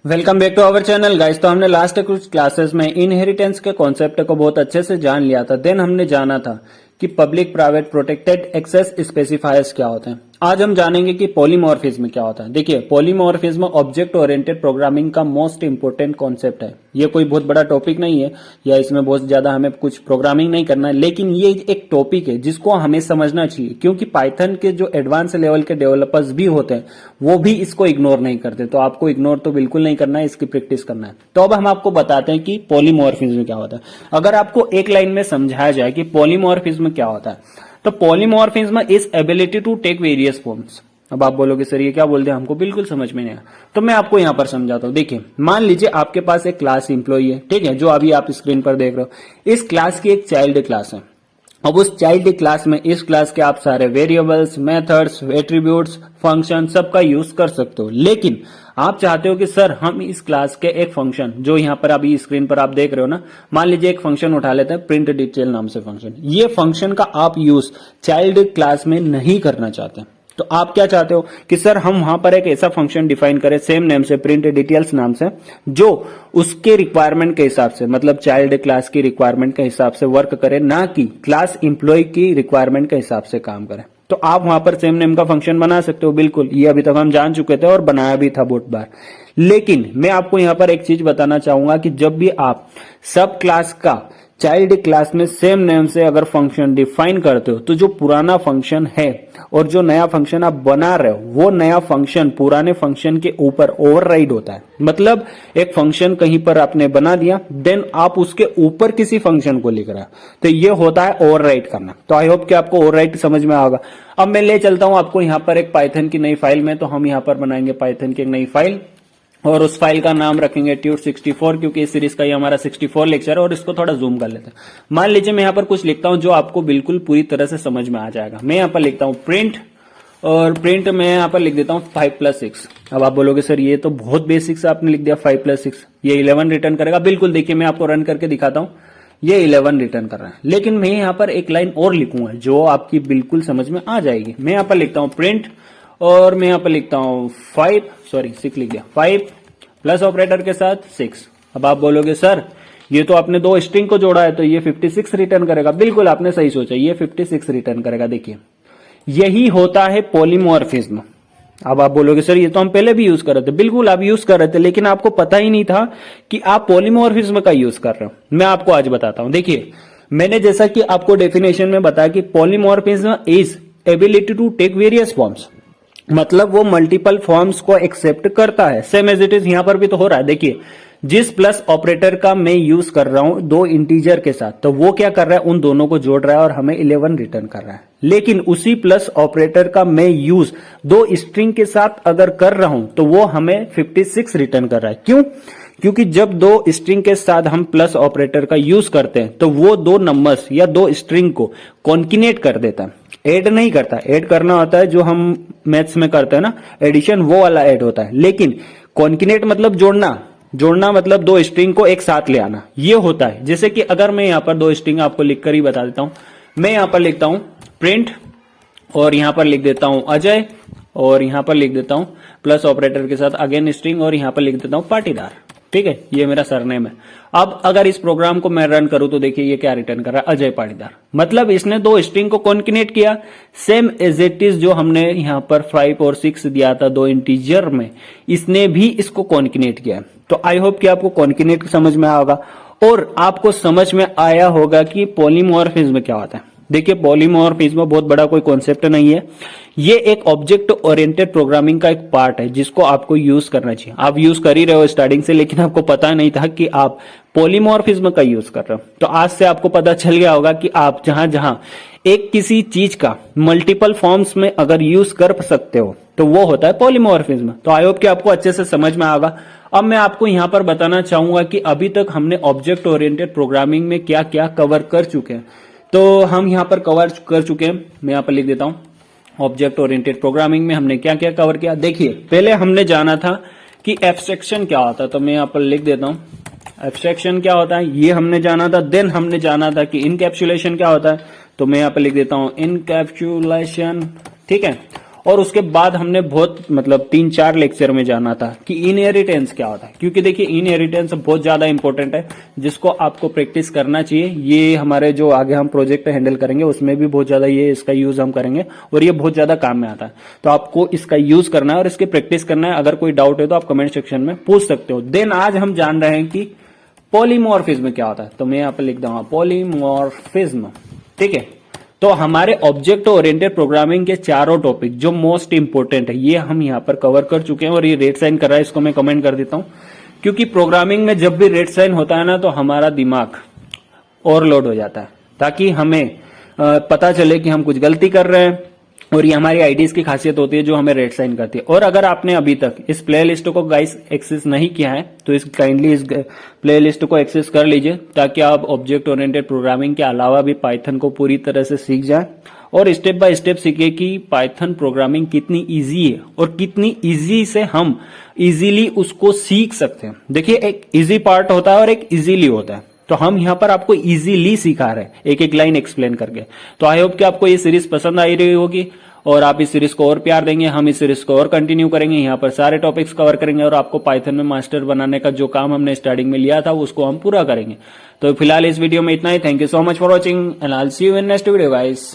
Welcome back to our channel guys. तो हमने last कुछ क्लासेस में इनहेरिटेंस के कॉन्सेप्ट को बहुत अच्छे से जान लिया था। देन हमने जाना था कि public private protected access specifiers क्या होते हैं। आज हम जानेंगे कि पॉलीमॉर्फिज्म क्या होता है। देखिए, पॉलीमॉर्फिज्म ऑब्जेक्ट ओरिएंटेड प्रोग्रामिंग का मोस्ट इंपोर्टेंट कॉन्सेप्ट है। ये कोई बहुत बड़ा टॉपिक नहीं है या इसमें बहुत ज्यादा हमें कुछ प्रोग्रामिंग नहीं करना है, लेकिन ये एक टॉपिक है जिसको हमें समझना चाहिए, क्योंकि पाइथन के जो एडवांस लेवल के डेवलपर्स भी होते हैं वो भी इसको इग्नोर नहीं करते। तो आपको इग्नोर तो बिल्कुल नहीं करना है, इसकी प्रैक्टिस करना है। तो अब हम आपको बताते हैं कि पॉलीमॉर्फिज्म क्या होता है। अगर आपको एक लाइन में समझाया जाए कि पॉलीमॉर्फिज्म क्या होता है, तो polymorphism is ability to take various forms. अब आप बोलोगे सर ये क्या बोलते हैं, हमको बिल्कुल समझ में नहीं आया। तो मैं आपको यहां पर समझाता हूं। देखिए, मान लीजिए आपके पास एक क्लास इंप्लॉई है, ठीक है, जो अभी आप स्क्रीन पर देख रहे हो। इस क्लास की एक चाइल्ड क्लास है। अब उस चाइल्ड क्लास में इस क्लास के आप सारे वेरिएबल्स, मेथड्स, एट्रीब्यूट्स, फंक्शन सबका यूज कर सकते हो। लेकिन आप चाहते हो कि सर हम इस क्लास के एक फंक्शन जो यहां पर अभी स्क्रीन पर आप देख रहे हो ना, मान लीजिए एक फंक्शन उठा लेते हैं प्रिंट डिटेल नाम से फंक्शन। ये फंक्शन का आप यूज चाइल्ड क्लास में नहीं करना चाहते। तो आप क्या चाहते हो कि सर हम वहां पर एक ऐसा फंक्शन डिफाइन करें सेम नेम से, प्रिंट डिटेल्स नाम से, जो उसके रिक्वायरमेंट के हिसाब से, मतलब चाइल्ड क्लास की रिक्वायरमेंट के हिसाब से वर्क करे, ना कि क्लास इंप्लॉय की रिक्वायरमेंट के हिसाब से काम करे। तो आप वहां पर सेम नेम का फंक्शन बना सकते हो, बिल्कुल। ये अभी तक हम जान चुके थे और बनाया भी था बहुत बार। लेकिन मैं आपको यहां पर एक चीज बताना चाहूंगा कि जब भी आप सब क्लास का चाइल्ड क्लास में सेम नेम से अगर फंक्शन डिफाइन करते हो, तो जो पुराना फंक्शन है और जो नया फंक्शन आप बना रहे हो, वो नया फंक्शन पुराने फंक्शन के ऊपर ओवरराइड होता है। मतलब एक फंक्शन कहीं पर आपने बना दिया, देन आप उसके ऊपर किसी फंक्शन को लिख रहे हो, तो ये होता है ओवरराइड करना। तो आई होप कि आपको ओवरराइड समझ में आएगा। अब मैं ले चलता हूं आपको यहां पर एक पाइथन की नई फाइल में। तो हम यहां पर बनाएंगे पाइथन की एक नई फाइल और उस फाइल का नाम रखेंगे tut64, क्योंकि इस सीरीज का ये हमारा 64 लेक्चर है। और इसको थोड़ा जूम कर लेते हैं। मान लीजिए मैं यहां पर कुछ लिखता हूं जो आपको बिल्कुल पूरी तरह से समझ में आ जाएगा। मैं यहां पर लिखता हूं प्रिंट, और प्रिंट में यहां पर लिख देता हूं 5+6। अब आप बोलोगे सर ये तो बहुत बेसिक से आपने लिख दिया 5+6, ये 11 रिटर्न करेगा। बिल्कुल, देखिए मैं आपको रन करके दिखाता हूं, ये 11 रिटर्न कर रहा है। लेकिन मैं यहां पर एक लाइन और लिखूंगा जो आपकी बिल्कुल समझ में आ जाएगी। मैं यहां पर लिखता हूं प्रिंट, और मैं यहां पर लिखता हूं 6 लिख दिया, 5 प्लस ऑपरेटर के साथ 6। अब आप बोलोगे सर ये तो आपने दो स्ट्रिंग को जोड़ा है, तो ये 56 रिटर्न करेगा। बिल्कुल आपने सही सोचा, ये 56 रिटर्न करेगा। देखिए, यही होता है पॉलीमॉर्फिज्म। अब आप बोलोगे सर ये तो हम पहले भी यूज कर रहे थे। बिल्कुल आप यूज कर रहे थे, लेकिन आपको पता ही नहीं था कि आप पॉलीमॉर्फिज्म का यूज कर रहे हो। मैं आपको आज बताता हूं। देखिए, मैंने जैसा कि आपको डेफिनेशन में बताया कि polymorphism is ability to take various forms, मतलब वो मल्टीपल फॉर्म्स को एक्सेप्ट करता है। सेम एज इट इज यहां पर भी तो हो रहा है। देखिए, जिस प्लस ऑपरेटर का मैं यूज कर रहा हूं दो इंटीजर के साथ, तो वो क्या कर रहा है, उन दोनों को जोड़ रहा है और हमें 11 रिटर्न कर रहा है। लेकिन उसी प्लस ऑपरेटर का मैं यूज दो स्ट्रिंग के साथ अगर कर रहा हूं, तो वो हमें 56 रिटर्न कर रहा है। क्यों? क्योंकि जब दो स्ट्रिंग के साथ हम प्लस ऑपरेटर का यूज करते हैं, तो वो दो नंबर्स या दो स्ट्रिंग को कॉन्किनेट कर देता है, ऐड नहीं करता। ऐड करना होता है जो हम मैथ्स में करते हैं ना, एडिशन, वो वाला ऐड होता है। लेकिन कॉन्किनेट मतलब जोड़ना, जोड़ना मतलब दो स्ट्रिंग को एक साथ ले आना, ये होता है। जैसे कि अगर मैं यहां पर दो स्ट्रिंग आपको लिखकर ही बता देता हूं। मैं यहां पर लिखता हूं प्रिंट, और यहां पर लिख देता हूं अजय, और यहां पर लिख देता हूं प्लस ऑपरेटर के साथ अगेन स्ट्रिंग, और यहां पर लिख देता हूं पाटीदार। ठीक है, ये मेरा सरनेम है। अब अगर इस प्रोग्राम को मैं रन करूं तो देखिए ये क्या रिटर्न कर रहा है, अजय पाटीदार। मतलब इसने दो स्ट्रिंग को कॉन्किनेट किया, सेम एज इट इज जो हमने यहां पर 5 और 6 दिया था दो इंटीजर में, इसने भी इसको कॉन्किनेट किया। तो आई होप कि आपको कॉन्किनेट समझ में आया होगा और आपको समझ में आया होगा कि पॉलीमॉर्फिज्म क्या होता है। देखिए, पॉलीमॉर्फिज्म बहुत बड़ा कोई कॉन्सेप्ट नहीं है। ये एक ऑब्जेक्ट ओरिएंटेड प्रोग्रामिंग का एक पार्ट है जिसको आपको यूज करना चाहिए। आप यूज कर ही रहे हो स्टार्टिंग से, लेकिन आपको पता नहीं था कि आप पॉलीमॉर्फिज्म का यूज कर रहे हो। तो आज से आपको पता चल गया होगा कि आप जहां जहां एक किसी चीज का मल्टीपल फॉर्म्स में अगर यूज कर सकते हो, तो वो होता है पॉलीमॉर्फिज्म। तो आई होप कि आपको अच्छे से समझ में आएगा। अब मैं आपको यहां पर बताना चाहूंगा कि अभी तक हमने ऑब्जेक्ट ओरिएंटेड प्रोग्रामिंग में क्या क्या कवर कर चुके हैं। तो हम यहां पर कवर कर चुके हैं। मैं यहां पर लिख देता हूं ऑब्जेक्ट ओरिएंटेड प्रोग्रामिंग में हमने क्या क्या कवर किया। देखिए, पहले हमने जाना था कि एब्स्ट्रैक्शन क्या होता है, तो मैं यहां पर लिख देता हूं एब्स्ट्रैक्शन क्या होता है, ये हमने जाना था। देन हमने जाना था कि इनकैप्सुलेशन क्या होता है, तो मैं यहां पर लिख देता हूं इनकैप्सुलेशन। ठीक है, और उसके बाद हमने बहुत मतलब 3-4 लेक्चर में जाना था कि इनहेरिटेंस क्या होता है, क्योंकि देखिए इनहेरिटेंस बहुत ज्यादा इंपॉर्टेंट है जिसको आपको प्रैक्टिस करना चाहिए। ये हमारे जो आगे हम प्रोजेक्ट हैंडल करेंगे उसमें भी बहुत ज्यादा ये इसका यूज हम करेंगे और ये बहुत ज्यादा काम में आता है, तो आपको इसका यूज करना है और इसकी प्रैक्टिस करना है। अगर कोई डाउट है तो आप कमेंट सेक्शन में पूछ सकते हो। देन आज हम जान रहे हैं कि पॉलीमॉर्फिज्म क्या होता है, तो मैं यहाँ पे लिख दूंगा पॉलीमॉर्फिज्म। ठीक है, तो हमारे ऑब्जेक्ट ओरिएंटेड प्रोग्रामिंग के चारों टॉपिक जो मोस्ट इंपोर्टेंट है ये हम यहाँ पर कवर कर चुके हैं। और ये रेड साइन कर रहा है, इसको मैं कमेंट कर देता हूं, क्योंकि प्रोग्रामिंग में जब भी रेड साइन होता है ना तो हमारा दिमाग ओवरलोड हो जाता है, ताकि हमें पता चले कि हम कुछ गलती कर रहे हैं। और ये हमारी आईडीज की खासियत होती है जो हमें रेड साइन करती है। और अगर आपने अभी तक इस प्लेलिस्ट को गाइस एक्सेस नहीं किया है तो इस काइंडली इस प्लेलिस्ट को एक्सेस कर लीजिए, ताकि आप ऑब्जेक्ट ओरिएंटेड प्रोग्रामिंग के अलावा भी पाइथन को पूरी तरह से सीख जाएं और स्टेप बाय स्टेप सीखे कि पाइथन प्रोग्रामिंग कितनी इजी है और कितनी इजी से हम इजीली उसको सीख सकते हैं। देखिए एक इजी पार्ट होता है और एक इजीली होता है, तो हम यहाँ पर आपको इजीली सिखा रहे हैं एक एक लाइन एक्सप्लेन करके। तो आई होप कि आपको ये सीरीज पसंद आई रही होगी और आप इस सीरीज को और प्यार देंगे। हम इस सीरीज को और कंटिन्यू करेंगे, यहाँ पर सारे टॉपिक्स कवर करेंगे और आपको पाइथन में मास्टर बनाने का जो काम हमने स्टार्टिंग में लिया था उसको हम पूरा करेंगे। तो फिलहाल इस वीडियो में इतना ही। Thank you so much for watching and I will see you in next video guys.